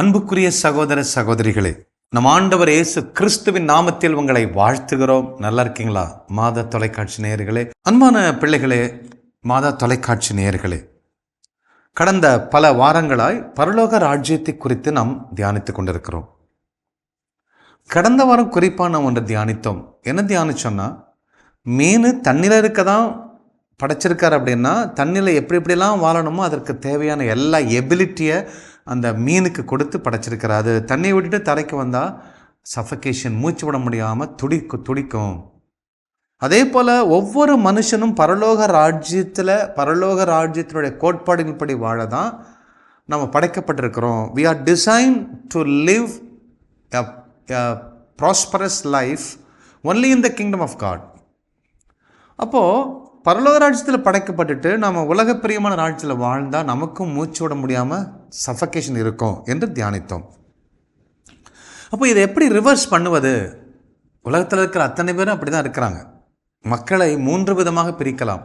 அன்புக்குரிய சகோதர சகோதரிகளே, நம் ஆண்டவர் இயேசு கிறிஸ்துவின் நாமத்தில் உங்களை வாழ்த்துகிறோம். நல்லா இருக்கீங்களா? மாதா தொலைக்காட்சி நேயர்களே, அன்பான பிள்ளைகளே, மாதா தொலைக்காட்சி நேயர்களே, கடந்த பல வாரங்களாய் பரலோக ராஜ்யத்தை குறித்து நாம் தியானித்துக் கொண்டிருக்கிறோம். கடந்த வாரம் குறிப்பாக நாம் ஒன்று தியானித்தோம். என்ன தியானிச்சோம்னா, மீன் தண்ணியில் இருக்க தான் படைச்சிருக்காரு. அப்படின்னா தண்ணியில் எப்படி எப்படிலாம் வாழணுமோ அதற்கு தேவையான எல்லா எபிலிட்டியை அந்த மீனுக்கு கொடுத்து படைச்சிருக்கிறார். அது தண்ணியை விட்டுட்டு தரைக்கு வந்தால் சஃபகேஷன், மூச்சு விட முடியாமல் துடிக்கும். அதே போல் ஒவ்வொரு மனுஷனும் பரலோக ராஜ்யத்தினுடைய கோட்பாடுகளின்படி வாழ தான் நம்ம படைக்கப்பட்டிருக்கிறோம். We are design to live a prosperous life only in the kingdom of God. அப்போது பரலோக ராஜ்யத்தில் படைக்கப்பட்டுட்டு நம்ம உலக பிரியமான ராஜ்யத்தில் வாழ்ந்தால் நமக்கும் மூச்சு விட முடியாமல் சஃபகேஷன் இருக்கும் என்று தியானித்தோம். அப்போ இதை எப்படி ரிவர்ஸ் பண்ணுவது? உலகத்தில் இருக்கிற அத்தனை பேரும் அப்படி தான் இருக்கிறாங்க. மக்களை 3 விதமாக பிரிக்கலாம்.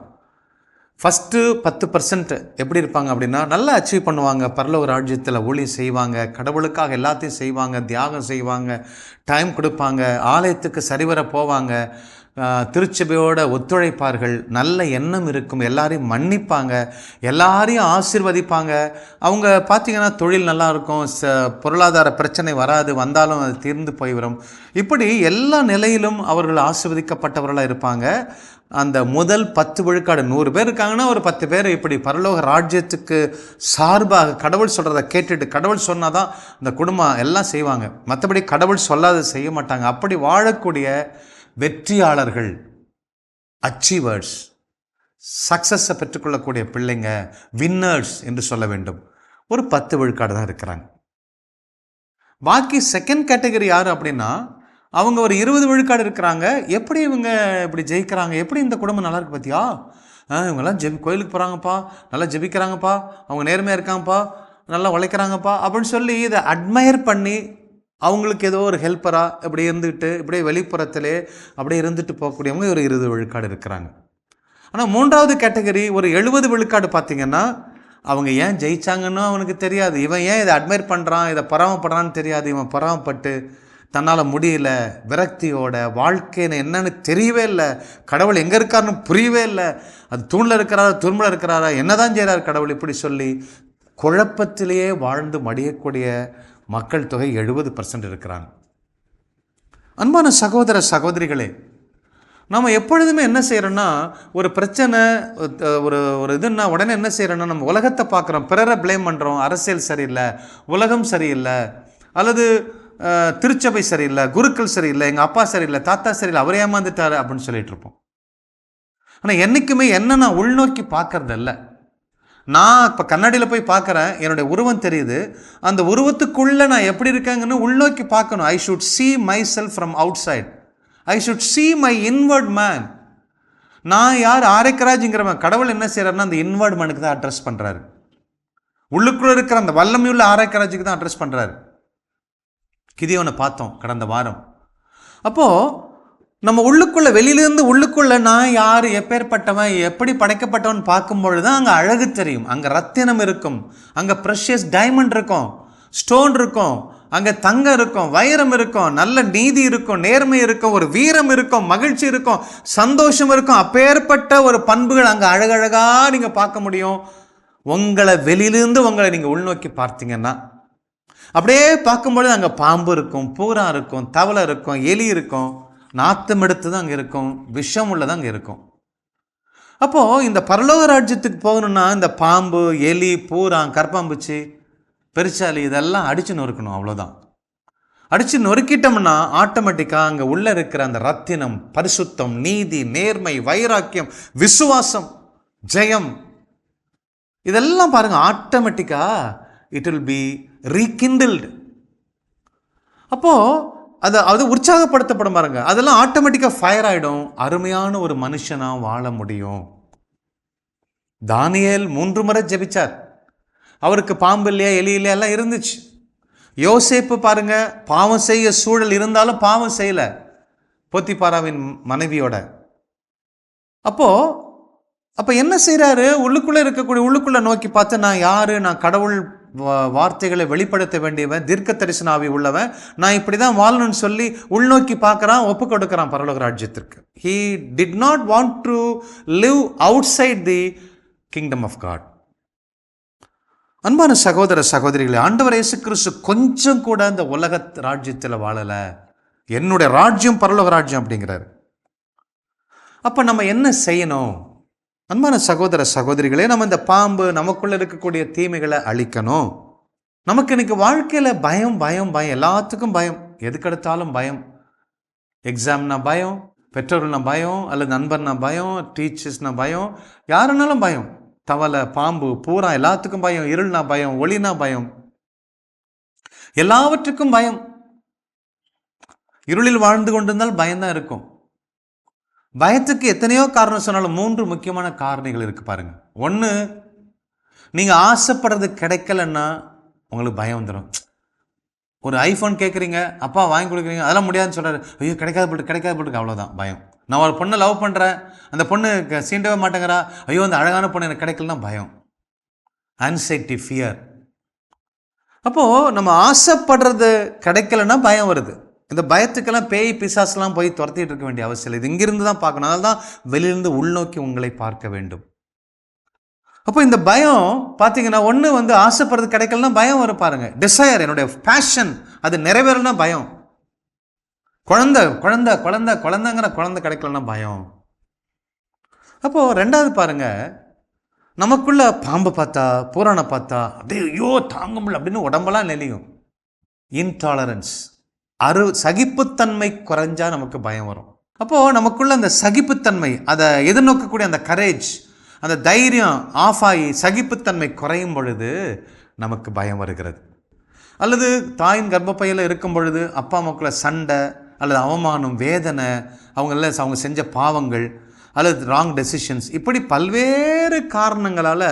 ஃபஸ்ட்டு 10% எப்படி இருப்பாங்க அப்படின்னா, நல்லா அச்சீவ் பண்ணுவாங்க, பரலோக ராஜ்யத்தில் ஊழியம் செய்வாங்க, கடவுளுக்காக எல்லாத்தையும் செய்வாங்க, தியாகம் செய்வாங்க, டைம் கொடுப்பாங்க, ஆலயத்துக்கு சரிவர போவாங்க, திருச்சபையோட ஒத்துழைப்பார்கள், நல்ல எண்ணம் இருக்கும், எல்லாரையும் மன்னிப்பாங்க, எல்லாரையும் ஆசீர்வதிப்பாங்க. அவங்க பார்த்திங்கன்னா தொழில் நல்லாயிருக்கும், பொருளாதார பிரச்சனை வராது, வந்தாலும் அது தீர்ந்து போய்விடும். இப்படி எல்லா நிலையிலும் அவர்கள் ஆசீர்வதிக்கப்பட்டவர்களாக இருப்பாங்க. அந்த முதல் 10 விழுக்காடு, 100 பேர் இருக்காங்கன்னா ஒரு 10 பேர் இப்படி பரலோக ராஜ்யத்துக்கு சார்பாக கடவுள் சொல்கிறத கேட்டுட்டு, கடவுள் சொன்னால் தான் இந்த குடும்பம் எல்லாம் செய்வாங்க, மற்றபடி கடவுள் சொல்லாத செய்ய மாட்டாங்க. அப்படி வாழக்கூடிய வெற்றியாளர்கள், அச்சீவர்ஸ், சக்ஸஸை பெற்றுக்கொள்ளக்கூடிய பிள்ளைங்க, வின்னர்ஸ் என்று சொல்ல வேண்டும், ஒரு 10 விழுக்காடு தான் இருக்கிறாங்க. பாக்கி செகண்ட் கேட்டகரி யார் அப்படின்னா, அவங்க ஒரு 20 விழுக்காடு இருக்கிறாங்க. எப்படி இவங்க இப்படி ஜெயிக்கிறாங்க, எப்படி இந்த குடும்பம் நல்லா இருக்கு பார்த்தியா, இவங்கெல்லாம் கோயிலுக்கு போகிறாங்கப்பா, நல்லா ஜெபிக்கிறாங்கப்பா, அவங்க நேர்மையாக இருக்காங்கப்பா, நல்லா உழைக்கிறாங்கப்பா அப்படின்னு சொல்லி இதை அட்மையர் பண்ணி அவங்களுக்கு ஏதோ ஒரு ஹெல்ப்பராக இப்படி இருந்துக்கிட்டு இப்படியே வெளிப்புறத்திலே அப்படியே இருந்துட்டு போகக்கூடியவங்க ஒரு 20 விழுக்காடு இருக்கிறாங்க. ஆனால் 3வது கேட்டகரி ஒரு 70 விழுக்காடு பார்த்திங்கன்னா, அவங்க ஏன் ஜெயிச்சாங்கன்னு அவனுக்கு தெரியாது, இவன் ஏன் இதை அட்மையர் பண்ணுறான், இதை பராமப்படுறான்னு தெரியாது, இவன் பராமப்பட்டு தன்னால் முடியல, விரக்தியோட வாழ்க்கைன்னு என்னன்னு தெரியவே இல்லை, கடவுள் எங்கே இருக்காருன்னு புரியவே இல்லை, அது தூணில் இருக்கிறாரா துரும்பில் இருக்கிறாரா, என்ன தான் செய்கிறார் கடவுள், இப்படி சொல்லி குழப்பத்திலேயே வாழ்ந்து மடியக்கூடிய மக்கள் தொகை 70% இருக்கிறாங்க. அன்பான சகோதர சகோதரிகளே, நம்ம எப்பொழுதுமே என்ன செய்கிறோன்னா, ஒரு பிரச்சனை ஒரு இதுன்னா உடனே என்ன செய்கிறோன்னா, நம்ம உலகத்தை பார்க்குறோம், பிறரை ப்ளேம் பண்ணுறோம், அரசியல் சரியில்லை, உலகம் சரியில்லை, அல்லது திருச்சபை சரியில்லை, குருக்கள் சரியில்லை, எங்கள் அப்பா சரியில்லை, தாத்தா சரியில்லை, அவரே ஏமாந்துட்டார் அப்படின்னு சொல்லிட்டு இருப்போம். ஆனால் என்றைக்குமே என்ன நான் உள்நோக்கி பார்க்கறதில்ல. நான் இப்போ கண்ணாடியில் போய் பார்க்குறேன், என்னுடைய உருவம் தெரியுது, அந்த உருவத்துக்குள்ளே நான் எப்படி இருக்கேங்கன்னு உள்நோக்கி பார்க்கணும். I should see myself from outside. I should see my inward man. நான் யார்? ஆரைக்கராஜுங்கிறவன். கடவுள் என்ன செய்கிறாருன்னா, அந்த இன்வர்ட் மேனுக்கு தான் அட்ரஸ் பண்ணுறாரு, உள்ளுக்குள்ளே இருக்கிற அந்த வல்லமையுள்ள ஆரைக்கராஜுக்கு தான் அட்ரஸ் பண்ணுறாரு. கிதியோனை பார்த்தோம் கடந்த வாரம். அப்போது நம்ம உள்ளுக்குள்ளே, வெளியிலேருந்து உள்ளுக்குள்ளே நான் யார், எப்பேற்பட்டவன், எப்படி படைக்கப்பட்டவன் பார்க்கும்பொழுது தான் அங்கே அழகு தெரியும். அங்கே ரத்தினம் இருக்கும், அங்கே ப்ரெஷியஸ் டைமண்ட் இருக்கும், ஸ்டோன் இருக்கும், அங்கே தங்கம் இருக்கும், வைரம் இருக்கும், நல்ல நீதி இருக்கும், நேர்மை இருக்கும், ஒரு வீரம் இருக்கும், மகிழ்ச்சி இருக்கும், சந்தோஷம் இருக்கும். அப்பேற்பட்ட ஒரு பண்புகள் அங்கே அழகழகாக நீங்கள் பார்க்க முடியும். உங்களை வெளியிலேருந்து உங்களை நீங்கள் உள்நோக்கி பார்த்தீங்கன்னா, அப்படியே பார்க்கும்பொழுது அங்கே பாம்பு இருக்கும், பூரா இருக்கும், தவளை இருக்கும், எலி இருக்கும், நாத்தம் எடுத்து தான் அங்கே இருக்கும், விஷம் உள்ளதான் அங்கே இருக்கும். அப்போது இந்த பரலோக ராஜ்யத்துக்கு போகணுன்னா இந்த பாம்பு, எலி, பூரா, கற்பாம்பூச்சி, பெருச்சாலி இதெல்லாம் அடித்து நொறுக்கணும், அவ்வளோதான். அடித்து நொறுக்கிட்டோம்னா ஆட்டோமேட்டிக்காக அங்கே உள்ளே இருக்கிற அந்த ரத்தினம், பரிசுத்தம், நீதி, நேர்மை, வைராக்கியம், விசுவாசம், ஜெயம், இதெல்லாம் பாருங்கள், ஆட்டோமேட்டிக்காக இட் வில் பி ரீகிண்டில்டு. அப்போது அது உற்சாகப்படுத்தப்படும் பாருங்க, அதெல்லாம் ஆட்டோமேட்டிக்காக ஃபயர் ஆகிடும். அருமையான ஒரு மனுஷனாக வாழ முடியும். தானியேல் 3 முறை ஜெபிச்சார், அவருக்கு பாம்பு இல்லையா, எலி இல்லையா, எல்லாம் இருந்துச்சு. யோசேப்பு பாருங்க, பாவம் செய்ய சூழல் இருந்தாலும் பாவம் செய்யலை, போத்திபாராவின் மனைவியோட. அப்போ என்ன செய்கிறாரு, உள்ளுக்குள்ளே இருக்கக்கூடிய, உள்ளுக்குள்ளே நோக்கி பார்த்து நான் யார், நான் கடவுள் வார்த்தைகளை வெளிப்படுத்த வேண்டியவன், தீர்க்க தரிசன ஆவி உள்ளவன், நான் இப்படி தான் வாழணும்னு சொல்லி உள்நோக்கி பார்க்குறான், ஒப்பு கொடுக்குறான் பரலோக ராஜ்யத்திற்கு. He did not want to live outside the kingdom of God. அன்பான சகோதர சகோதரிகளே, ஆண்டவர் இயேசு கிறிஸ்து கொஞ்சம் கூட இந்த உலக ராஜ்யத்தில் வாழலை. என்னுடைய ராஜ்யம் பரலோக ராஜ்யம் அப்படிங்கிறார். அப்போ நம்ம என்ன செய்யணும்? அன்பான சகோதர சகோதரிகளே, நம்ம இந்த பாம்பு, நமக்குள்ள இருக்கக்கூடிய தீமைகளை அழிக்கணும். நமக்கு இன்னைக்கு வாழ்க்கையில் பயம் பயம் பயம், எல்லாத்துக்கும் பயம், எதுக்கெடுத்தாலும் பயம். எக்ஸாம்னா பயம், பெற்றோர்கள்னா பயம், அல்லது நண்பர்னா பயம், டீச்சர்ஸ்னா பயம், யாருனாலும் பயம். தவளை, பாம்பு, பூரா எல்லாத்துக்கும் பயம். இருள்னா பயம், ஒளினா பயம், எல்லாவற்றுக்கும் பயம். இருளில் வாழ்ந்து கொண்டிருந்தால் பயம்தான் இருக்கும். பயத்துக்கு எத்தனையோ காரணம் சொன்னாலும் 3 முக்கியமான காரணிகள் இருக்கு பாருங்க. ஒன்று, நீங்கள் ஆசைப்படுறது கிடைக்கலன்னா உங்களுக்கு பயம் வந்துடும். ஒரு ஐஃபோன் கேட்குறீங்க, அப்பா வாங்கி கொடுக்குறீங்க, அதெல்லாம் முடியாதுன்னு சொல்கிறாரு, ஐயோ கிடைக்காது போட்டு அவ்வளோதான் பயம். நான் ஒரு பொண்ணை லவ் பண்ணுறேன், அந்த பொண்ணு சீண்டவே மாட்டேங்கிறா, ஐயோ அந்த அழகான பொண்ணு எனக்கு கிடைக்கலன்னா பயம். Anxiety, fear. அப்போது நம்ம ஆசைப்படுறது கிடைக்கலன்னா பயம் வருது. இந்த பயத்துக்கெல்லாம் பேய் பிசாசுலாம் போய் துரத்திட்டு இருக்க வேண்டிய அவசியம் இல்லை. இது இங்கிருந்து தான் பார்க்கணும். அதனால தான் வெளியிலிருந்து உள்நோக்கி உங்களை பார்க்க வேண்டும். அப்போ இந்த பயம் பார்த்தீங்கன்னா, ஒன்று ஆசைப்படுறது கிடைக்கலன்னா பயம் வரும் பாருங்க. டிசையர், என்னுடைய பேஷன் அது நிறைவேறலன்னா பயம். குழந்தைங்கிற குழந்தை கிடைக்கலன்னா பயம். அப்போது ரெண்டாவது பாருங்க, நமக்குள்ள பாம்பு பார்த்தா, பூரானை பார்த்தா அப்படியே ஐயோ தாங்க முடியல அப்படின்னு உடம்பெல்லாம் நெளியும். இன்டாலரன்ஸ், சகிப்புத்தன்மை குறைஞ்சா நமக்கு பயம் வரும். அப்போது நமக்குள்ள அந்த சகிப்புத்தன்மை, அதை எதிர்நோக்கக்கூடிய அந்த கரேஜ், அந்த தைரியம் ஆஃப் ஆகி சகிப்புத்தன்மை குறையும் பொழுது நமக்கு பயம் வருகிறது. அல்லது தாயின் கர்ப்பப்பையில் இருக்கும் பொழுது அப்பா அம்மாக்குள்ள சண்டை, அல்லது அவமானம், வேதனை, அவங்க செஞ்ச பாவங்கள், அல்லது ராங் டெசிஷன்ஸ், இப்படி பல்வேறு காரணங்களால்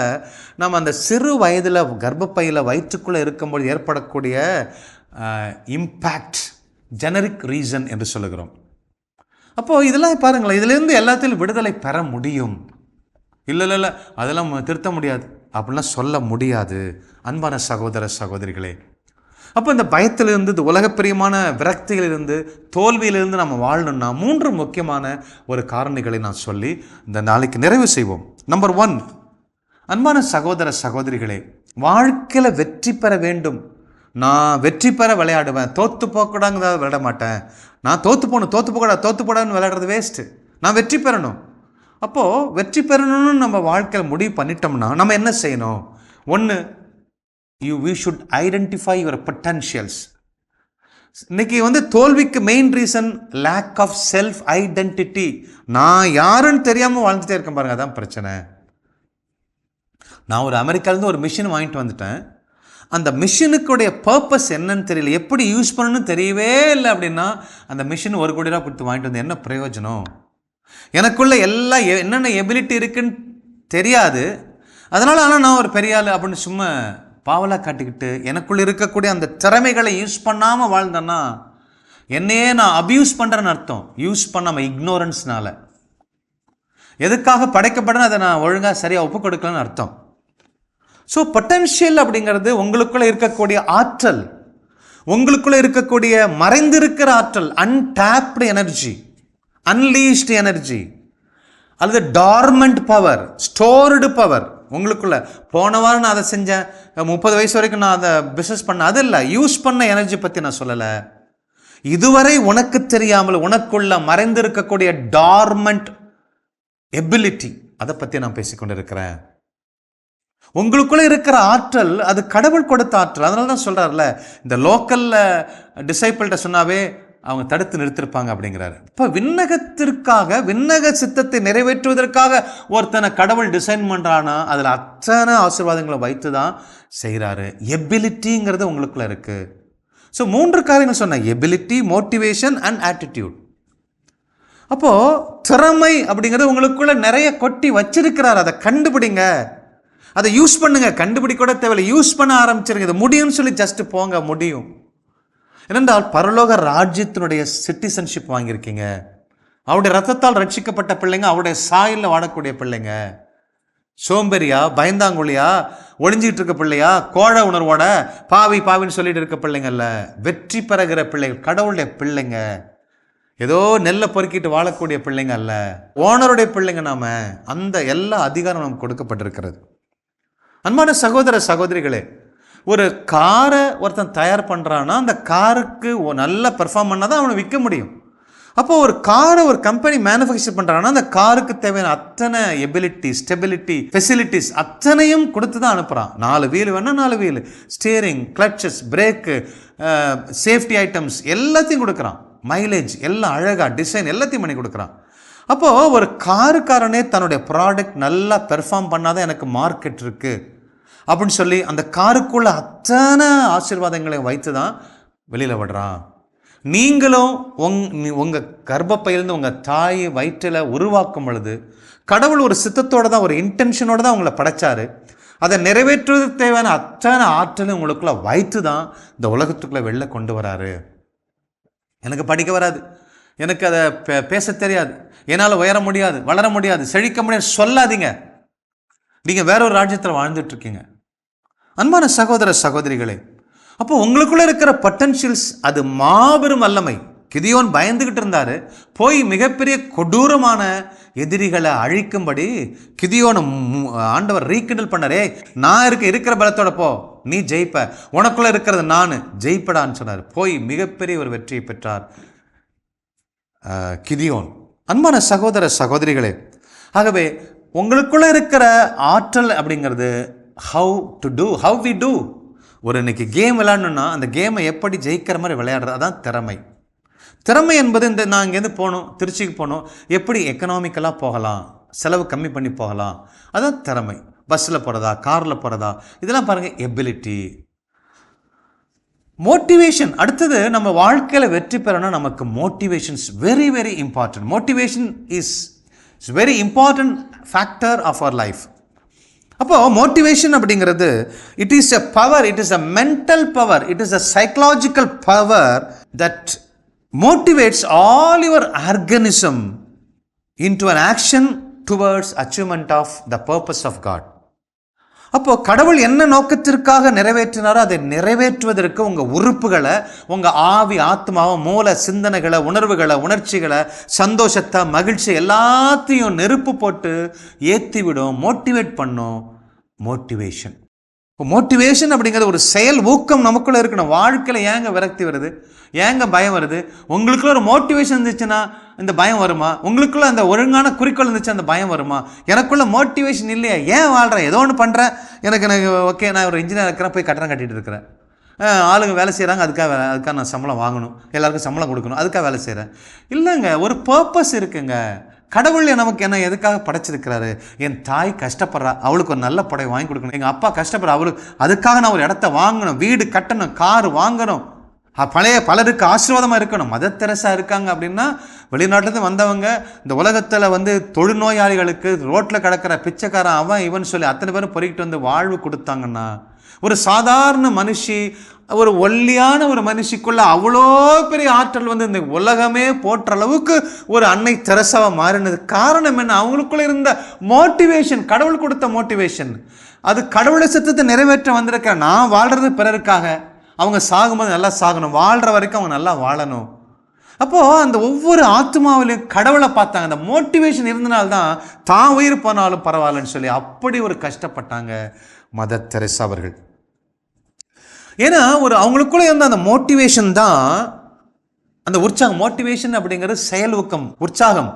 நம்ம அந்த சிறு வயதில் கர்ப்பப்பையில் வயிற்றுக்குள்ளே இருக்கும்போது ஏற்படக்கூடிய இம்பேக்ட், ஜெனரிக் ரீசன் என்று சொல்லுகிறோம். அப்போது இதெல்லாம் பாருங்களேன், இதிலேருந்து எல்லாத்திலும் விடுதலை பெற முடியும். இல்லை அதெல்லாம் திருத்த முடியாது அப்படிலாம் சொல்ல முடியாது அன்பான சகோதர சகோதரிகளே. அப்போ இந்த பயத்திலிருந்து, இந்த உலகப்பிரியமான விரக்தியிலிருந்து, தோல்வியிலிருந்து நம்ம வாழணும்னா 3 முக்கியமான ஒரு காரணிகளை நான் சொல்லி இந்த நாளைக்கு நிறைவு செய்வோம். நம்பர் 1, அன்பான சகோதர சகோதரிகளே, வாழ்க்கையில் வெற்றி பெற வேண்டும். நான் வெற்றி பெற விளையாடுவேன், தோற்று போக்கூடாங்கிறத விளையாட மாட்டேன். நான் தோற்று போடான்னு விளையாடுறது வேஸ்ட்டு. நான் வெற்றி பெறணும். அப்போது வெற்றி பெறணும்னு நம்ம வாழ்க்கையில் முடிவு பண்ணிட்டோம்னா நம்ம என்ன செய்யணும்? 1, we should identify your potentials. இன்னைக்கு தோல்விக்கு main reason lack of self identity. நான் யாருன்னு தெரியாமல் வாழ்ந்துட்டே இருக்கேன் பாருங்க, அதான் பிரச்சனை. நான் ஒரு அமெரிக்காவிலேருந்து ஒரு மிஷின் வாங்கிட்டு வந்துட்டேன். அந்த மிஷினுக்குடைய பர்பஸ் என்னன்னு தெரியல, எப்படி யூஸ் பண்ணணும்னு தெரியவே இல்லை. அப்படின்னா அந்த மிஷின் 1 கோடி ரூபா கொடுத்து வாங்கிட்டு வந்து என்ன பிரயோஜனம்? எனக்குள்ள எல்லாம் என்னென்ன எபிலிட்டி இருக்குன்னு தெரியாது. அதனால் ஆனால் நான் ஒரு பெரிய ஆள் அப்படின்னு சும்மா பாவலாக காட்டிக்கிட்டு எனக்குள்ள இருக்கக்கூடிய அந்த திறமைகளை யூஸ் பண்ணாமல் வாழ்ந்தேன்னா என்னையே நான் அபியூஸ் பண்ணுறேன்னு அர்த்தம். யூஸ் பண்ணாமல் இக்னோரன்ஸ்னால. எதுக்காக படைக்கப்படணும் அதை நான் ஒழுங்காக சரியாக ஒப்பு கொடுக்கலன்னு அர்த்தம். ஸோ பொட்டன்ஷியல் அப்படிங்கிறது உங்களுக்குள்ளே இருக்கக்கூடிய ஆற்றல், உங்களுக்குள்ளே இருக்கக்கூடிய மறைந்திருக்கிற ஆற்றல், அன்டாப்டு எனர்ஜி, அன்லீஸ்டு எனர்ஜி, அல்லது டார்மெண்ட் பவர், ஸ்டோர்டு பவர் உங்களுக்குள்ள. போன வாரம் நான் அதை செஞ்சேன், 30 வயசு வரைக்கும் நான் அதை பிஸ்னஸ் பண்ணேன், அது இல்லை. யூஸ் பண்ண எனர்ஜி பற்றி நான் சொல்லலை. இதுவரை உனக்கு தெரியாமல் உனக்குள்ள மறைந்திருக்கக்கூடிய டார்மெண்ட் எபிலிட்டி, அதை பற்றி நான் பேசிக்கொண்டிருக்கிறேன். உங்களுக்குள்ளே இருக்கிற ஆற்றல் அது கடவுள் கொடுத்த ஆற்றல். அதனால தான் சொல்கிறார்ல, இந்த லோக்கலில் டிசைபிள்கிட்ட சொன்னாவே அவங்க தடுத்து நிறுத்திருப்பாங்க அப்படிங்கிறாரு. இப்போ விண்ணகத்திற்காக, விண்ணக சித்தத்தை நிறைவேற்றுவதற்காக ஒருத்தனை கடவுள் டிசைன் பண்ணுறான்னா அதில் அத்தனை ஆசீர்வாதங்களை வைத்து தான் செய்கிறாரு. எபிலிட்டிங்கிறது உங்களுக்குள்ளே இருக்குது. ஸோ 3 காரியங்கள் சொன்னேன்: எபிலிட்டி, மோட்டிவேஷன் அண்ட் ஆட்டிடியூட். அப்போது திறமை அப்படிங்கிறது உங்களுக்குள்ளே நிறைய கொட்டி வச்சிருக்கிறார். அதை கண்டுபிடிங்க, அதை யூஸ் பண்ணுங்க. கண்டுபிடிக்க கூட தேவையில்லை, யூஸ் பண்ண ஆரம்பிச்சிருங்க. இது முடியும்னு சொல்லி ஜஸ்ட் போங்க, முடியும். ஏனென்றால் பரலோக ராஜ்யத்தினுடைய சிட்டிசன்ஷிப் வாங்கியிருக்கீங்க. அவருடைய ரத்தத்தால் ரட்சிக்கப்பட்ட பிள்ளைங்க, அவருடைய சாயலில் வாழக்கூடிய பிள்ளைங்க. சோம்பேறியா, பயந்தாங்குழியா, ஒளிஞ்சிக்கிட்டு இருக்க பிள்ளையா? கோழ உணர்வோட பாவி பாவின்னு சொல்லிட்டு இருக்க பிள்ளைங்கல்ல, வெற்றி பெறுகிற பிள்ளைகள், கடவுளுடைய பிள்ளைங்க. ஏதோ நெல்லை பொறுக்கிட்டு வாழக்கூடிய பிள்ளைங்க அல்ல, ஓனருடைய பிள்ளைங்க. நாம அந்த எல்லா அதிகாரம் நமக்கு கொடுக்கப்பட்டிருக்கிறது. அன்பான சகோதர சகோதரிகளே, ஒரு காரை ஒருத்தன் தயார் பண்ணுறான்னா அந்த காருக்கு நல்லா பெர்ஃபார்ம் பண்ணால் தான் அவனை விற்க முடியும். அப்போ ஒரு காரை ஒரு கம்பெனி மேனுஃபேக்சர் பண்ணுறாங்கன்னா அந்த காருக்கு தேவையான அத்தனை எபிலிட்டி, ஸ்டெபிலிட்டி, ஃபெசிலிட்டிஸ் அத்தனையும் கொடுத்து தான் அனுப்புகிறான். 4 வீல் வேணால் 4 wheel, steering, clutches, brake, safety items எல்லாத்தையும் கொடுக்குறான். மைலேஜ் எல்லாம் அழகாக டிசைன் எல்லாத்தையும் பண்ணி கொடுக்குறான். அப்போது ஒரு காருக்காரனே தன்னுடைய ப்ராடக்ட் நல்லா பெர்ஃபார்ம் பண்ணாதான் எனக்கு மார்க்கெட் இருக்குது அப்படின்னு சொல்லி அந்த காருக்குள்ள அத்தனை ஆசீர்வாதங்களை வைத்து தான் வெளியில் விடுறான். நீங்களும் உங்கள் கர்ப்பப்பையிலிருந்து உங்கள் தாய் வயிற்றில் உருவாக்கும் பொழுது கடவுள் ஒரு சித்தத்தோடு தான், ஒரு இன்டென்ஷனோடு தான் உங்களை படைச்சாரு. அதை நிறைவேற்றுவதற்கு தேவையான அத்தனை ஆற்றலும் உங்களுக்குள்ளே வைத்து தான் இந்த உலகத்துக்குள்ளே வெளில கொண்டு வராரு. எனக்கு படிக்க வராது, எனக்கு அதை பேச தெரியாது, என்னால் உயர முடியாது, வளர முடியாது, செழிக்க முடியாது சொல்லாதீங்க. நீங்கள் வேற ஒரு ராஜ்யத்தில் வாழ்ந்துட்டுருக்கீங்க. அன்பான சகோதர சகோதரிகளே, அப்போ உங்களுக்குள்ளே இருக்கிற பொட்டன்ஷியல்ஸ் அது மாபெரும் வல்லமை. கிதியோன் பயந்துக்கிட்டு இருந்தார். போய் மிகப்பெரிய கொடூரமான எதிரிகளை அழிக்கும்படி கிதியோனை ஆண்டவர் ரீகிண்டல் பண்ணாரே, நான் இருக்கிற பலத்தோட போ, நீ ஜெயிப்ப, உனக்குள்ளே இருக்கிறது நான் ஜெயிப்படான்னு சொன்னார். போய் மிகப்பெரிய ஒரு வெற்றியை பெற்றார் கிதியோன். அன்பான சகோதர சகோதரிகளே, ஆகவே உங்களுக்குள்ளே இருக்கிற ஆற்றல் அப்படிங்கிறது how we do. ஒரு இன்னைக்கு கேம் விளையாடணுன்னா அந்த கேமை எப்படி ஜெயிக்கிற மாதிரி விளையாடுறது, அதான் திறமை. திறமை என்பது இந்த நான் இங்கேருந்து போகணும், திருச்சிக்கு போகணும், எப்படி எக்கனாமிக்கலாக போகலாம், செலவு கம்மி பண்ணி போகலாம், அதான் திறமை. பஸ்ஸில் போகிறதா, காரில் போகிறதா, இதெல்லாம் பாருங்கள் எபிலிட்டி. மோட்டிவேஷன் அடுத்தது. நம்ம வாழ்க்கையில் வெற்றி பெறணும், நமக்கு motivations very very important. Motivation is very important factor of our life. அப்போ மோட்டிவேஷன் அப்படிங்கிறது it is a power, it is a mental power, it is a psychological power that motivates all your organism into an action towards achievement of the purpose of God. அப்போ கடவுள் என்ன நோக்கத்திற்காக நிறைவேற்றினாரோ அதை நிறைவேற்றுவதற்கு உங்கள் உறுப்புகளை, உங்கள் ஆவி, ஆத்மாவை, மூல சிந்தனைகளை, உணர்வுகளை, உணர்ச்சிகளை, சந்தோஷத்தை, மகிழ்ச்சி எல்லாத்தையும் நெருப்பு போட்டு ஏற்றி விடும், மோட்டிவேட் பண்ணும். மோட்டிவேஷன். இப்போ மோட்டிவேஷன் அப்படிங்கிறது ஒரு செயல் ஊக்கம் நமக்குள்ளே இருக்கணும். வாழ்க்கையில் ஏங்க விரக்தி வருது, ஏங்க பயம் வருது? உங்களுக்குள்ள ஒரு மோட்டிவேஷன் இருந்துச்சுன்னா இந்த பயம் வருமா? உங்களுக்குள்ள அந்த ஒழுங்கான குறிக்கோள் இருந்துச்சு அந்த பயம் வருமா? எனக்குள்ள மோட்டிவேஷன் இல்லையா, ஏன் வாழ்கிறேன்? ஏதோ ஒன்று பண்ணுறேன், எனக்கு ஓகே, நான் ஒரு இன்ஜினியர் இருக்கிறேன், போய் கட்டணம் கட்டிகிட்டு இருக்கிறேன், ஆளுங்க வேலை செய்கிறாங்க, அதுக்காக நான் சம்பளம் வாங்கணும், எல்லாருக்கும் சம்பளம் கொடுக்கணும், அதுக்காக வேலை செய்கிறேன். இல்லைங்க, ஒரு பர்பஸ் இருக்குங்க. கடவுள் நமக்கு என்ன எதுக்காக படைச்சிருக்கிறாரு? என் தாய் கஷ்டப்படுறா, அவளுக்கு ஒரு நல்ல புடவை வாங்கி கொடுக்கணும். எங்கள் அப்பா கஷ்டப்படுறா, அவளுக்கு அதுக்காக நான் ஒரு இடத்த வாங்கணும், வீடு கட்டணும், கார் வாங்கணும், பலருக்கு ஆசீர்வாதமாக இருக்கணும். மதர் தெரசா இருக்காங்க அப்படின்னா வெளிநாட்டிலேருந்து வந்தவங்க இந்த உலகத்தில் தொழுநோயாளிகளுக்கு, ரோட்டில் கிடக்கிற பிச்சைக்காரன், அவன் இவன் சொல்லி அத்தனை பேரும் பொறுக்கிட்டு வந்து வாழ்வு கொடுத்தாங்கன்னா, ஒரு சாதாரண மனுஷி, ஒரு ஒல்லியான ஒரு மனுஷிக்குள்ள அவ்வளோ பெரிய ஆற்றல் இந்த உலகமே போற்ற அளவுக்கு ஒரு அன்னை தெரசாவை மாறினது காரணம் என்ன? அவங்களுக்குள்ள இருந்த மோட்டிவேஷன், கடவுள் கொடுத்த மோட்டிவேஷன். அது கடவுளை சித்தத்தை நிறைவேற்ற வந்திருக்க. நான் வாழ்றது பிறருக்காக, அவங்க சாகும்போது நல்லா சாகணும், வாழ்கிற வரைக்கும் அவங்க நல்லா வாழணும். அப்போது அந்த ஒவ்வொரு ஆத்மாவிலையும் கடவுளை பார்த்தாங்க. அந்த மோட்டிவேஷன் இருந்தனால்தான் தான் உயிர் போனாலும் பரவாயில்லன்னு சொல்லி அப்படி ஒரு கஷ்டப்பட்டாங்க மதர் தெரசா அவர்கள். ஏன்னா அவங்களுக்குள்ளே இருந்த அந்த மோட்டிவேஷன் தான் அந்த உற்சாகம். மோட்டிவேஷன் அப்படிங்கிறது செயல் ஊக்கம், உற்சாகம்.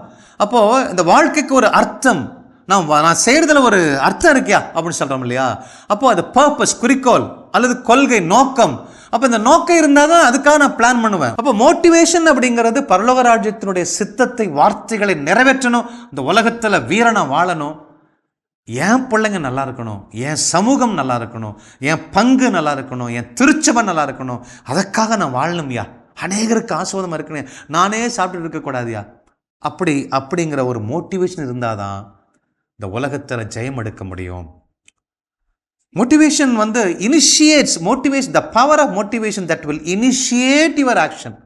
அப்போது இந்த வாழ்க்கைக்கு ஒரு அர்த்தம், நான் செய்கிறதுல ஒரு அர்த்தம் இருக்கியா அப்படின்னு சொல்கிறோம் இல்லையா? அப்போது அது பர்பஸ், குறிக்கோள் அல்லது கொள்கை, நோக்கம். அப்போ இந்த நோக்கம் இருந்தால் தான் அதுக்காக நான் பிளான் பண்ணுவேன். அப்போ மோட்டிவேஷன் அப்படிங்கிறது பரலோக ராஜ்யத்தினுடைய சித்தத்தை, வார்த்தைகளை நிறைவேற்றணும், இந்த உலகத்தில் வீரனா வாழணும், என் பிள்ளைங்க நல்லா இருக்கணும், என் சமூகம் நல்லா இருக்கணும், என் பங்கு நல்லா இருக்கணும், என் திருச்சபை நல்லா இருக்கணும், அதற்காக நான் வாழணும்யா, அநேகருக்கு ஆசீர்வாதமாக இருக்கணும், நானே சாப்பிட்டு இருக்கக்கூடாதுயா, அப்படிங்கிற ஒரு மோட்டிவேஷன் இருந்தால் தான் இந்த உலகத்தில் ஜெயம் எடுக்க முடியும். Motivation initiates, motivation, the power of motivation that will initiate your action.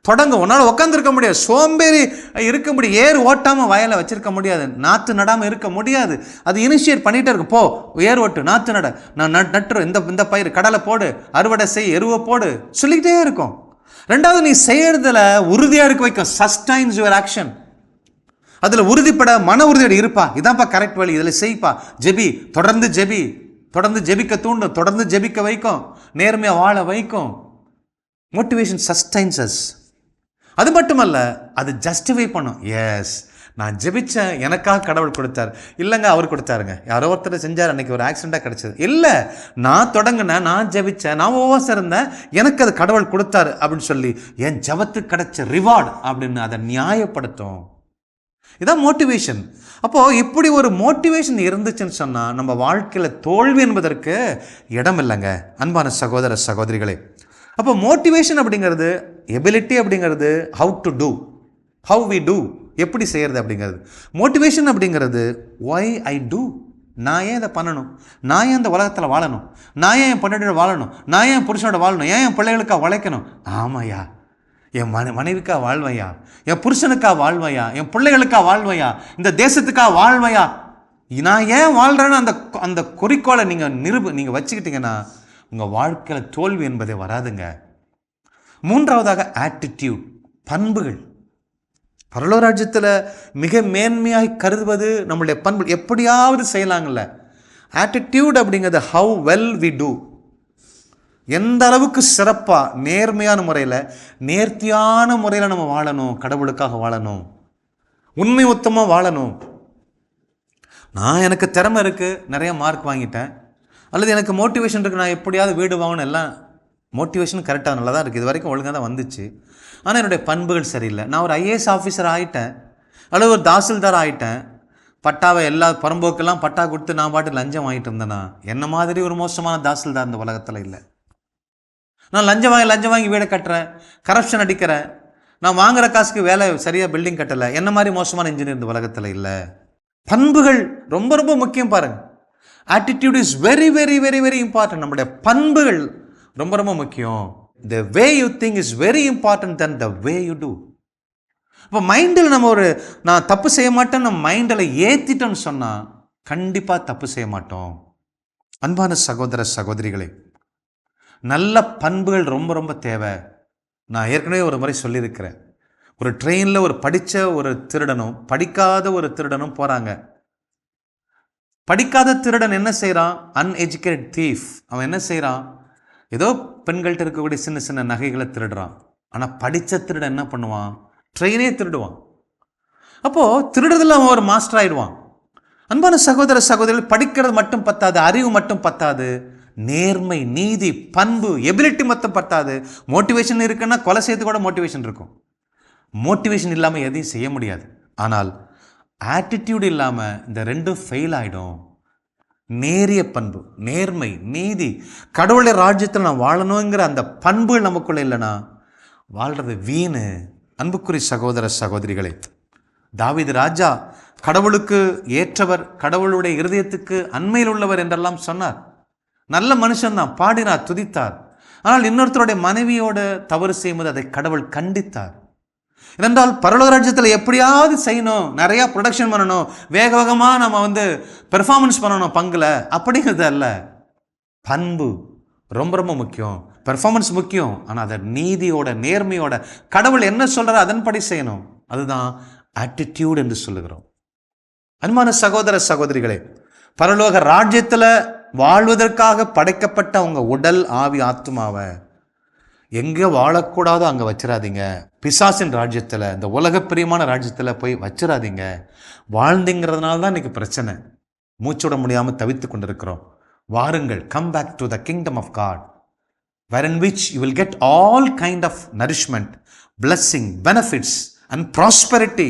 தொடங்க. உன்னால் உட்காந்துருக்க முடியாது, சோம்பேறி இருக்க முடியும், ஏர் ஓட்டாமல் வயலை வச்சிருக்க முடியாது, நாற்று நடாமல் இருக்க முடியாது. அது இனிஷியேட் பண்ணிகிட்டே இருக்கும். போ ஏர் ஓட்டு, நாற்று நட, நான் நட்டுறேன், இந்த பயிர் கடலை போடு, அறுவடை செய், எருவை போடு, சொல்லிக்கிட்டே இருக்கும். ரெண்டாவது, நீ செய்யறதுல உறுதியாக இருக்க வைக்கும். Sustains your action. அதில் உறுதிப்பட, மன உறுதியோடு இருப்பா, இதான்ப்பா கரெக்ட் வழி, இதில் செய்ப்பா, ஜெபி, தொடர்ந்து ஜெபி, தொடர்ந்து ஜெபிக்க தூண்டும், தொடர்ந்து ஜெபிக்க வைக்கும், நேர்மையாக வாழ வைக்கும். மோட்டிவேஷன் சஸ்டைன்ஸஸ். அது மட்டுமல்ல, அது ஜஸ்டிஃபை பண்ணும். எஸ், நான் ஜெபிச்சேன், எனக்காக கடவுள் கொடுத்தார். இல்லைங்க, அவர் கொடுத்தாருங்க, யாரோ ஒருத்தர் செஞ்சார், அன்றைக்கி ஒரு ஆக்சிடெண்ட்டாக கிடச்சிது. இல்லை, நான் தொடங்கினேன், நான் ஜெபிச்சேன், நான் உபவாசம் இருந்தேன், எனக்கு அது கடவுள் கொடுத்தாரு அப்படின்னு சொல்லி என் ஜெபத்துக்கு கிடைச்ச ரிவார்டு அப்படின்னு அதை நியாயப்படுத்தும். இதான் மோட்டிவேஷன். அப்போது இப்படி ஒரு மோட்டிவேஷன் இருந்துச்சுன்னு சொன்னால் நம்ம வாழ்க்கையில் தோல்வி என்பதற்கு இடம் இல்லைங்க அன்பான சகோதர சகோதரிகளே. அப்போ மோட்டிவேஷன் அப்படிங்கிறது, எபிலிட்டி அப்படிங்கிறது, how to do, how we do, எப்படி செய்கிறது அப்படிங்கிறது. மோட்டிவேஷன் அப்படிங்கிறது ஒய் ஐ டூ, நான் ஏன் இதை பண்ணணும், நான் ஏன் இந்த உலகத்தில் வாழணும், நான் ஏன் என் பொண்ணோட வாழணும், நான் ஏன் புருஷனோட வாழணும், ஏன் என் பிள்ளைகளுக்காக உழைக்கணும். ஆமாய்யா, என் மனைவிக்காக வாழ்வையா, என் புருஷனுக்காக வாழ்வையா, என் பிள்ளைகளுக்காக வாழ்வையா, இந்த தேசத்துக்காக வாழ்வையா, நான் ஏன் வாழ்கிறேன்னு அந்த குறிக்கோளை நீங்கள் வச்சுக்கிட்டீங்கன்னா உங்கள் வாழ்க்கையில் தோல்வி என்பதே வராதுங்க. மூன்றாவதாக ஆட்டிடியூட், பண்புகள். பரலோக ராஜ்யத்தில் மிக மேன்மையாய் கருதுவது நம்மளுடைய பண்பு. எப்படியாவது செய்யலாங்கல்ல. ஆட்டிடியூட் அப்படிங்கிறது ஹவு வெல் வி டூ, எந்த அளவுக்கு சிறப்பாக நேர்மையான முறையில், நேர்த்தியான முறையில் நம்ம வாழணும், கடவுளுக்காக வாழணும், உண்மை உத்தமாக வாழணும். எனக்கு திறமை இருக்குது, நிறைய மார்க் வாங்கிட்டேன், அல்லது எனக்கு மோட்டிவேஷன் இருக்குது, நான் எப்படியாவது வீடு வாங்கணும், எல்லாம் மோட்டிவேஷன் கரெக்டாக நல்லா தான் இருக்குது, இது வரைக்கும் ஒழுங்காக தான் வந்துச்சு, ஆனால் என்னுடைய பண்புகள் சரியில்லை. நான் ஒரு ஐஏஎஸ் ஆஃபீஸர் ஆகிட்டேன், அல்லது ஒரு தாசில்தார் ஆகிட்டேன், பட்டாவை எல்லா புறம்போக்கெல்லாம் பட்டா கொடுத்து நான் பாட்டு லஞ்சம் வாங்கிட்டு இருந்தேன்னா, என்ன மாதிரி ஒரு மோசமான தாசில்தார் இந்த உலகத்தில் இல்லை. நான் லஞ்சம் வாங்கி வீடை கட்டுறேன், கரப்ஷன் அடிக்கிறேன், நான் வாங்குகிற காசுக்கு வேலை சரியாக பில்டிங் கட்டலை, என்ன மாதிரி மோசமான இன்ஜினியர் இந்த உலகத்தில் இல்லை. பண்புகள் ரொம்ப ரொம்ப முக்கியம் பாருங்கள். Attitude is very very very very important. நம்முடைய பண்புகள் ரொம்ப ரொம்ப முக்கியம். The way you think is very important than the way you do. இப்போ மைண்டில் நான் தப்பு செய்ய மாட்டேன், நம்ம மைண்டில் ஏற்றிட்டோன்னு சொன்னால் கண்டிப்பாக தப்பு செய்ய மாட்டோம். அன்பான சகோதர சகோதரிகளே, நல்ல பண்புகள் ரொம்ப ரொம்ப தேவை. நான் ஏற்கனவே ஒரு முறை சொல்லியிருக்கிறேன். ஒரு ட்ரெயினில் ஒரு படித்த ஒரு திருடனும் படிக்காத ஒரு திருடனும் போகிறாங்க. படிக்காத திருடன் என்ன செய்கிறான்? Uneducated thief. அவன் என்ன செய்கிறான்? ஏதோ பெண்கள்கிட்ட இருக்கக்கூடிய சின்ன சின்ன நகைகளை திருடுறான். ஆனால் படித்த திருடன் என்ன பண்ணுவான்? ட்ரெயினே திருடுவான். அப்போது திருடுறதுல அவன் ஒரு மாஸ்டர் ஆகிடுவான். அன்பான சகோதர சகோதரிகள், படிக்கிறது மட்டும் பத்தாது, அறிவு மட்டும் பத்தாது, நேர்மை, நீதி, பண்பு, எபிலிட்டி மட்டும் பத்தாது. மோட்டிவேஷன் இருக்குன்னா கொலை செய்து கூட மோட்டிவேஷன் இருக்கும். மோட்டிவேஷன் இல்லாமல் எதையும் செய்ய முடியாது. ஆனால் ஆட்டிடியூட் இல்லாமல் இந்த ரெண்டும் ஃபெயில் ஆகிடும். நேரிய பண்பு, நேர்மை, நீதி, கடவுளுடைய ராஜ்யத்தில் நான் வாழணுங்கிற அந்த பண்புகள் நமக்குள்ளே இல்லைன்னா வாழ்கிறது வீணு. அன்புக்குரிய சகோதர சகோதரிகளே, தாவீது ராஜா கடவுளுக்கு ஏற்றவர், கடவுளுடைய இருதயத்துக்கு அண்மையில் உள்ளவர் என்றெல்லாம் சொன்னார். நல்ல மனுஷன்தான், பாடினார், துதித்தார். ஆனால் இன்னொருத்தருடைய மனைவியோடு தவறு செய்யும்போது அதை கடவுள் கண்டித்தார். ஏனென்றால் பரலோக ராஜ்யத்தில் எப்படியாவது செய்யணும், நிறையா ப்ரொடக்ஷன் பண்ணணும், வேக வேகமாக நம்ம பெர்ஃபார்மன்ஸ் பண்ணணும் பங்கில், அப்படிங்கிறது அல்ல. பண்பு ரொம்ப ரொம்ப முக்கியம். பெர்ஃபார்மன்ஸ் முக்கியம், ஆனால் அதை நீதியோட, நேர்மையோட, கடவுள் என்ன சொல்கிறாரோ அதன்படி செய்யணும். அதுதான் ஆட்டிடியூட் என்று சொல்லுகிறோம். அன்பான சகோதர சகோதரிகளே, பரலோக ராஜ்யத்தில் வாழ்வதற்காக படைக்கப்பட்ட அவங்க உடல், ஆவி, ஆத்மாவை எங்கே வாழக்கூடாதோ அங்கே வச்சிடாதீங்க. பிசாசின் ராஜ்யத்தில், இந்த உலக பிரியமான ராஜ்யத்தில் போய் வச்சிடாதீங்க. வாழ்ந்துங்கிறதுனால தான் இன்றைக்கி பிரச்சனை, மூச்சுட முடியாமல் தவித்து கொண்டிருக்கிறோம். வாருங்கள், come back to the kingdom of God, where in which you will get all kind of nourishment, blessing, benefits and prosperity.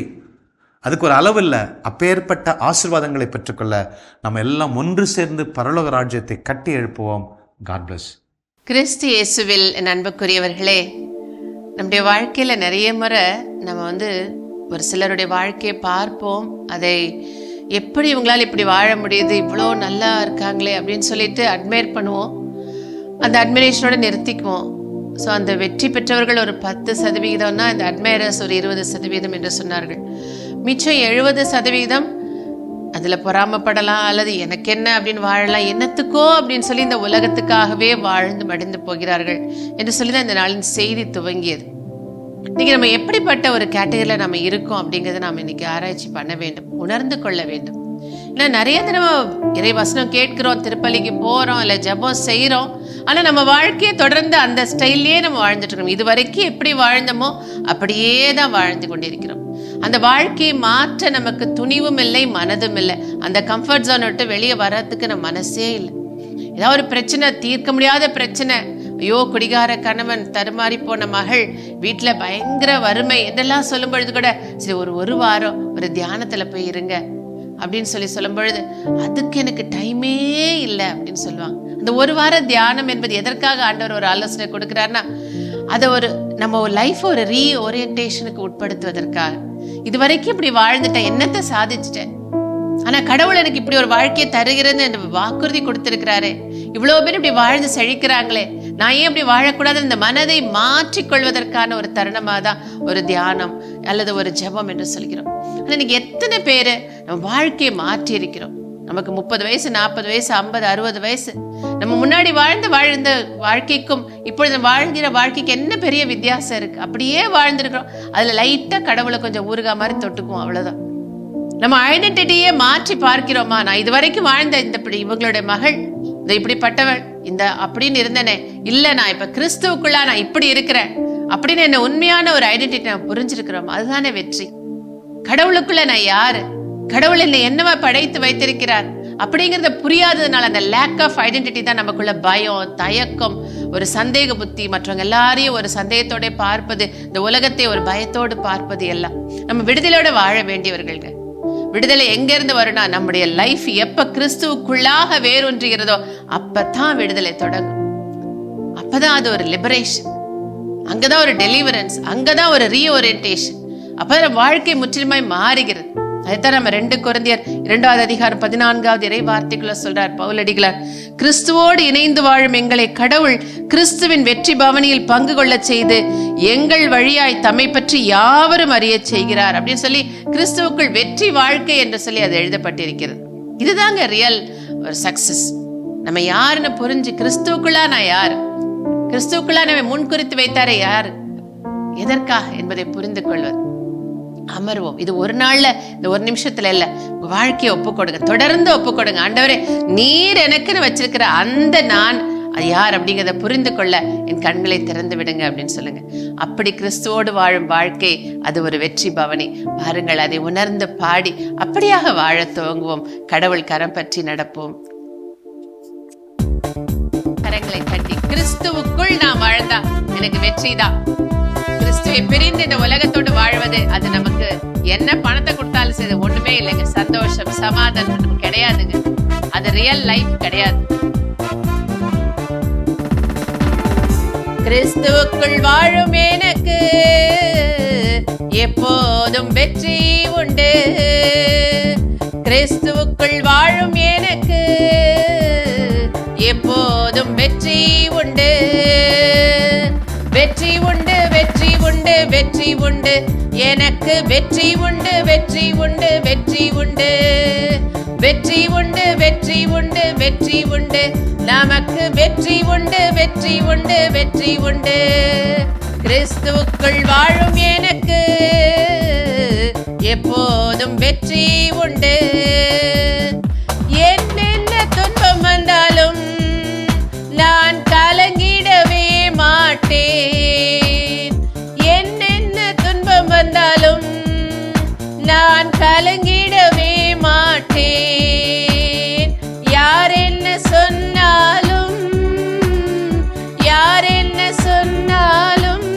அதுக்கு ஒரு அளவு இல்லை. அப்பேற்பட்ட ஆசீர்வாதங்களை பெற்றுக்கொள்ள நம்ம எல்லாம் ஒன்று சேர்ந்து பரலோக ராஜ்யத்தை கட்டி எழுப்புவோம். God bless. கிறிஸ்து இயேசுவில் என் அன்புக்குரியவர்களே, நம்முடைய வாழ்க்கையில் நிறைய முறை நம்ம ஒரு சிலருடைய வாழ்க்கையை பார்ப்போம். அதை எப்படி இவங்களால் இப்படி வாழ முடியுது, இவ்வளோ நல்லா இருக்காங்களே அப்படின்னு சொல்லிட்டு அட்மையர் பண்ணுவோம். அந்த அட்மிரேஷனோட நிறுத்திக்குவோம். ஸோ அந்த வெற்றி பெற்றவர்கள் ஒரு 10%, இந்த அட்மைரர்ஸ் ஒரு 20% என்று சொன்னார்கள். மிச்சம் 70% அதில் பொறாமப்படலாம், அல்லது எனக்கு என்ன அப்படின்னு வாழலாம், என்னத்துக்கோ அப்படின்னு சொல்லி இந்த உலகத்துக்காகவே வாழ்ந்து மடிந்து போகிறார்கள் என்று சொல்லி தான் இந்த நாளின் செய்தி துவங்கியது. இன்னைக்கு நம்ம எப்படிப்பட்ட ஒரு கேட்டகரியில் நம்ம இருக்கோம் அப்படிங்கிறத நாம் இன்னைக்கு ஆராய்ச்சி பண்ண வேண்டும், உணர்ந்து கொள்ள வேண்டும். இல்லை நிறைய தடவை இறை வசனம் கேட்கிறோம், திருப்பலிக்கு போகிறோம், இல்லை ஜெபம் செய்கிறோம், ஆனால் நம்ம வாழ்க்கையை தொடர்ந்து அந்த ஸ்டைல்லையே நம்ம வாழ்ந்துட்டு இருக்கோம். இது வரைக்கும் எப்படி வாழ்ந்தோமோ அப்படியே தான் வாழ்ந்து கொண்டிருக்கிறோம். அந்த வாழ்க்கையை மாற்ற நமக்கு துணிவும் இல்லை, மனதும் இல்லை. அந்த கம்ஃபர்ட் ஜோனை விட்டு வெளியே வர்றதுக்கு நம்ம மனசே இல்லை. ஏதாவது ஒரு பிரச்சனை, தீர்க்க முடியாத பிரச்சனை, ஐயோ குடிகார கணவன், தருமாறி போன மகள், வீட்டில் பயங்கர வறுமை என்றெல்லாம் சொல்லும் பொழுது கூட சரி ஒரு வாரம் ஒரு தியானத்தில் போய் இருங்க அப்படின்னு சொல்லும் பொழுது அதுக்கு எனக்கு டைமே இல்லை அப்படின்னு சொல்லுவாங்க. அந்த ஒரு வார தியானம் என்பது எதற்காக ஆண்டவர் ஒரு ஆலோசனை கொடுக்குறாருன்னா, அதை நம்ம லைஃப் ஒரு ரீஓரியன்டேஷனுக்கு உட்படுத்துவதற்காக. இது வரைக்கும் இப்படி வாழ்ந்துட்டேன், என்னத்தை சாதிச்சுட்டேன், ஆனா கடவுள் எனக்கு இப்படி ஒரு வாழ்க்கையை தருகிறது என்று வாக்குறுதி கொடுத்திருக்கிறாரே, இவ்வளவு பேர் இப்படி வாழ்ந்து செழிக்கிறாங்களே, நான் ஏன் இப்படி வாழக்கூடாது? இந்த மனதை மாற்றிக்கொள்வதற்கான ஒரு தருணமாக தான் ஒரு தியானம் அல்லது ஒரு ஜெபம் என்று சொல்கிறோம். ஆனால் இன்னைக்கு எத்தனை பேர் நம்ம வாழ்க்கையை மாற்றி இருக்கிறோம்? நமக்கு 30 வயசு, 40 வயசு, 50, 60 வயசு, நம்ம முன்னாடி வாழ்ந்த வாழ்க்கைக்கும் இப்பொழுது வாழ்கிற வாழ்க்கைக்கு என்ன பெரிய வித்தியாசம் இருக்கு? அப்படியே வாழ்ந்துருக்கிறோம். அதுல லைட்டா கடவுளை கொஞ்சம் ஊறுகா மாதிரி தொட்டுக்குவோம், அவ்வளவுதான். நம்ம ஐடென்டிட்டியே மாற்றி பார்க்கிறோமா? நான் இது வரைக்கும் வாழ்ந்த இவங்களுடைய மகள், இந்த இப்படிப்பட்டவள், இந்த அப்படின்னு இருந்தனே, இல்ல நான் இப்ப கிறிஸ்துவுக்குள்ளா நான் இப்படி இருக்கிறேன் அப்படின்னு என்ன உண்மையான ஒரு ஐடென்டிட்டி நான் புரிஞ்சிருக்கிறோம். அதுதானே வெற்றி. கடவுளுக்குள்ள நான் யாரு, கடவுள் என்னை என்னவா படைத்து வைத்திருக்கிறார் அப்படிங்கிறத புரியாததுனால அந்த லேக் ஆஃப் ஐடென்டிட்டி தான் நமக்குள்ள பயம், தயக்கம், ஒரு சந்தேக புத்தி, மற்றவங்க எல்லாரையும் ஒரு சந்தேகத்தோட பார்ப்பது, இந்த உலகத்தை ஒரு பயத்தோடு பார்ப்பது எல்லாம். நம்ம விடுதலையோட வாழ வேண்டியவர்கள். விடுதலை எங்க இருந்து வரும்னா, நம்முடைய லைஃப் எப்ப கிறிஸ்துவுக்குள்ளாக வேரூன்றுகிறதோ அப்பதான் விடுதலை தொடங்கும். அப்பதான் அது ஒரு லிபரேஷன், அங்கதான் ஒரு டெலிவரன்ஸ், அங்கதான் ஒரு ரீஓரியன்டேஷன். அப்பதான் வாழ்க்கை முற்றிலுமாய் மாறுகிறது. அதைத்தான் நம்ம 2 கொரிந்தியர் 2வது அதிகாரம் 14வது இறை வார்த்தைக்குள்ள சொல்றார் பவுலடிகளார். கிறிஸ்துவோடு இணைந்து வாழும் எங்களை கடவுள் கிறிஸ்துவின் வெற்றி பவனியில் பங்கு கொள்ள செய்து எங்கள் வழியாய் தம்மை பற்றி யாவரும் அறிய செய்கிறார் அப்படின்னு சொல்லி, கிறிஸ்துவுக்குள் வெற்றி வாழ்க்கை என்று சொல்லி அது எழுதப்பட்டிருக்கிறது. இதுதாங்க ரியல் ஒரு சக்சஸ். நம்ம யாருன்னு புரிஞ்சு, கிறிஸ்துவுக்குள்ளா நான் யாரு, கிறிஸ்துவுக்குள்ளா நம்ம முன்குறித்து வைத்தாரே யாரு, எதற்காக என்பதை புரிந்து கொள்வது. அமர்வோம். இது ஒரு நாள்ல, இந்த ஒரு நிமிஷத்துல இல்ல, வாழ்க்கையை ஒப்பு கொடுங்க, தொடர்ந்து ஒப்பு கொடுங்க. ஆண்டவரே, நீர் எனக்குன்னு வச்சிருக்கிற அந்த நான் யார் அப்படிங்கிறத புரிந்து கொள்ள என் கண்களை திறந்து விடுங்க அப்படின்னு சொல்லுங்க. அப்படி கிறிஸ்துவோடு வாழும் வாழ்க்கை அது ஒரு வெற்றி பவனி. பாருங்கள், அதை உணர்ந்து பாடி அப்படியாக வாழ துவங்குவோம். கடவுள் கரம் பற்றி நடப்போம். கரங்களை தட்டி, கிறிஸ்துவுக்குள் நான் வாழ்ந்தா எனக்கு வெற்றி தான். கிறிஸ்துவை பிரிந்து இந்த உலகத்தோடு வாழ்வது அது நமக்கு என்ன பணத்தை கொடுத்தாலும் சரி ஒண்ணுமே இல்லைங்க. சந்தோஷம், சமாதானம் நமக்கு கிடையாதுங்க. அது ரியல் லைஃப் கிடையாது. கிறிஸ்துவுக்குள் வாழும் எனக்கு எப்போதும் வெற்றி உண்டு. கிறிஸ்துவுக்குள் வாழும் எனக்கு எப்போதும் வெற்றி உண்டு. வெற்றி உண்டு, வெற்றி உண்டு, வெற்றி உண்டு, எனக்கு வெற்றி உண்டு, வெற்றி உண்டு, வெற்றி உண்டு, வெற்றி உண்டு, வெற்றி உண்டு, வெற்றி உண்டு, நமக்கு வெற்றி உண்டு, வெற்றி உண்டு, வெற்றி உண்டு. கிறிஸ்துவுக்குள் வாழும் எனக்கு எப்போதும் வெற்றி உண்டு. என்னென்ன துன்பம் வந்தாலும் நான் கலங்கிடவே மாட்டேன். என்னென்ன துன்பம் வந்தாலும் நான் கலங்கிடவே மாட்டேன். யார் என்ன சொன்னாலும், யார் என்ன சொன்னாலும்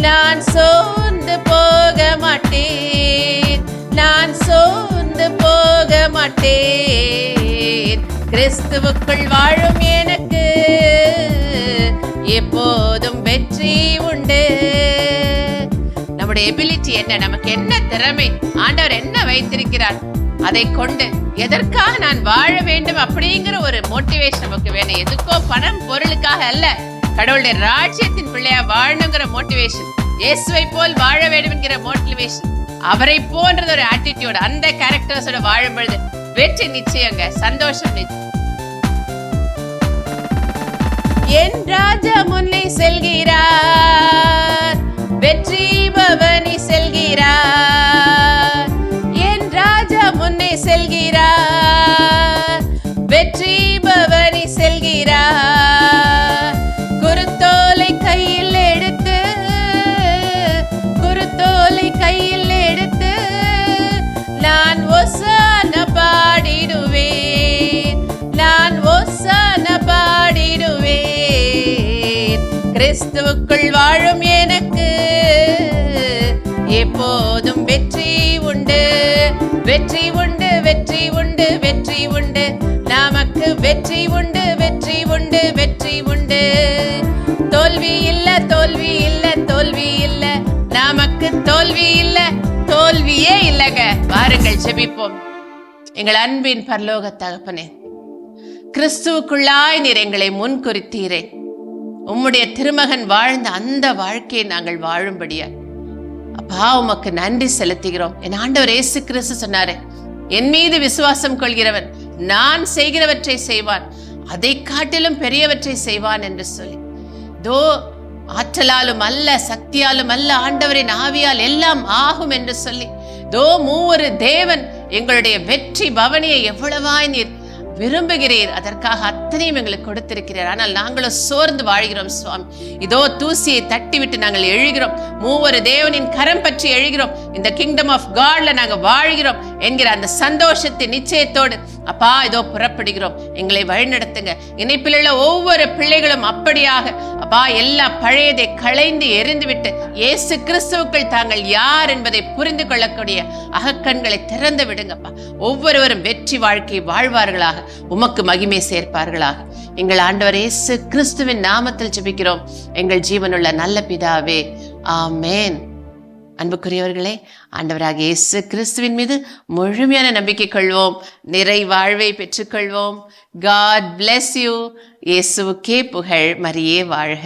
நான் சோர்ந்து போக மாட்டேன். நான் சோர்ந்து போக மாட்டேன். கிறிஸ்துவுக்குள் வாழும் எனக்கு எப்போதும் வெற்றி உண்டு. நம்முடைய எபிலிட்டி என்ன, நமக்கு என்ன திறமை, ஆண்டவர் என்ன வைத்திருக்கிறார், அதை கொண்டு எதற்காக நான் வாழ வேண்டும் அப்படிங்கிற ஒரு மோட்டிவேஷன் நமக்கு வேணும். எதுக்கோ பணம் பொருளுக்காக அல்ல, கடவுளுடைய ராஜ்யத்தின் பிள்ளையா வாழணுங்கிற மோட்டிவேஷன், இயேசுவை போல் வாழ வேண்டும் என்கிற மோட்டிவேஷன், அவரை போன்றது ஒரு ஆட்டிடியூட், அந்த கேரக்டர்ஸோட வாழும் பொழுது வெற்றி நிச்சயங்க, சந்தோஷம் நிச்சயம். என் ராஜா முன்னே செல்கிறார், வெற்றி பவனி செல்கிறார். என் ராஜா முன்னே செல்கிறார், வெற்றி பவனி செல்கிறார். குருத்தோலை கையில் எடுத்து, குருத்தோலை கையில் எடுத்து நான் ஒசான பாடிடுவேன், நான் ஒசான பாடிடுவேன். கிறிஸ்துவுக்குள் வாழும் எனக்கு எப்போதும் வெற்றி உண்டு, வெற்றி உண்டு, வெற்றி உண்டு, வெற்றி உண்டு. நமக்கு வெற்றி உண்டு, வெற்றி உண்டு, வெற்றி உண்டு. தோல்வி இல்ல, தோல்வி இல்ல, தோல்வி இல்ல. நமக்கு தோல்வி இல்ல, தோல்வியே இல்லைங்க. வாருங்கள் ஜெபிப்போம். எங்கள் அன்பின் பரலோக தகப்பனே, கிறிஸ்துவுக்குள்ளாய் நீர் எங்களை முன்குறித்தீரே. உம்முடைய திருமகன் வாழ்ந்த அந்த வாழ்க்கையை நாங்கள் வாழும்படியா அப்பா உமக்கு நன்றி செலுத்துகிறோம். என் ஆண்டவர் இயேசு கிறிஸ்து சொன்னாரே, என் மீது விசுவாசம் கொள்கிறவன் நான் செய்கிறவற்றை செய்வான், அதை காட்டிலும் பெரியவற்றை செய்வான் என்று சொல்லி, தோ ஆற்றலாலும் அல்ல, சக்தியாலும் அல்ல, ஆண்டவரின் ஆவியால் எல்லாம் ஆகும் என்று சொல்லி, தோ மூவொரு தேவன் எங்களுடைய வெற்றி பவனியை எவ்வளவாய் நீர் விரும்புகிறீர். அதற்காக அத்தனையும் எங்களுக்கு கொடுத்திருக்கிறார். ஆனால் நாங்களும் சோர்ந்து வாழ்கிறோம் சுவாமி. இதோ தூசியை தட்டிவிட்டு நாங்கள் எழுகிறோம், மூவொரு தேவனின் கரம் பற்றி எழுகிறோம், இந்த கிங்டம் ஆஃப் காட்ல நாங்கள் வாழ்கிறோம் என்கிற அந்த சந்தோஷத்தின் நிச்சயத்தோடு அப்பா இதோ புறப்படுகிறோம். எங்களை வழிநடத்துங்க. இணைப்பில் உள்ள ஒவ்வொரு பிள்ளைகளும் அப்படியாக அப்பா எல்லா பழையதை களைந்து எரிந்துவிட்டு இயேசு கிறிஸ்துவுக்குள் தாங்கள் யார் என்பதை புரிந்து கொள்ளக்கூடிய அகக்கண்களை திறந்து விடுங்கப்பா. ஒவ்வொருவரும் வெற்றி வாழ்க்கை வாழ்வார்களாக, உமக்கு மகிமை சேர்ப்பார்களாக. எங்கள் ஆண்டவர் இயேசு கிறிஸ்துவின் நாமத்தில் ஜெபிக்கிறோம் எங்கள் ஜீவனுள்ள நல்ல பிதாவே, ஆமேன். அன்புக்குரியவர்களே, ஆண்டவராக இயேசு கிறிஸ்துவின் மீது முழுமையான நம்பிக்கை கொள்வோம், நிறை வாழ்வை பெற்றுக்கொள்வோம். God bless you. இயேசுவுக்கே புகழ், மரியே வாழ்க.